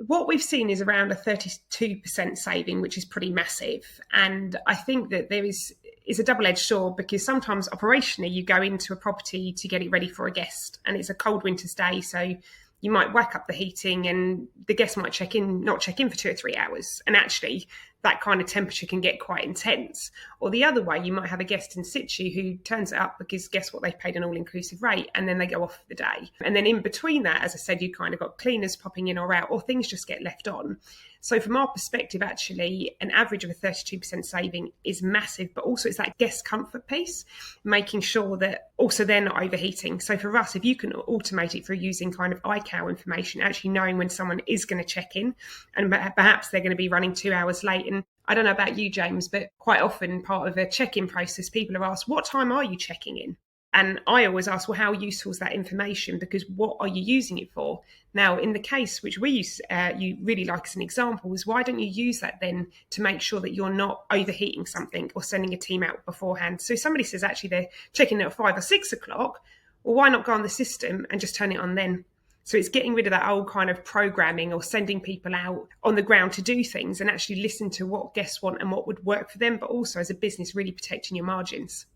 what we've seen is around a 32% saving, which is pretty massive. And I think that it's a double-edged sword, because sometimes operationally you go into a property to get it ready for a guest and it's a cold winter's day, so you might whack up the heating and the guest might not check in for 2 or 3 hours. And actually that kind of temperature can get quite intense. Or the other way, you might have a guest in situ who turns it up because guess what, they've paid an all-inclusive rate, and then they go off for the day. And then in between that, as I said, you kind of got cleaners popping in or out, or things just get left on. So from our perspective, actually, an average of a 32% saving is massive, but also it's that guest comfort piece, making sure that also they're not overheating. So for us, if you can automate it through using kind of iCal information, actually knowing when someone is going to check in and perhaps they're going to be running 2 hours late. And I don't know about you, James, but quite often part of a check-in process, people are asked, what time are you checking in? And I always ask, well, how useful is that information? Because what are you using it for? Now, in the case which we use, you really like as an example, is why don't you use that then to make sure that you're not overheating something or sending a team out beforehand? So if somebody says actually they're checking in at 5 or 6 o'clock, well, why not go on the system and just turn it on then? So it's getting rid of that old kind of programming or sending people out on the ground to do things and actually listen to what guests want and what would work for them, but also as a business really protecting your margins.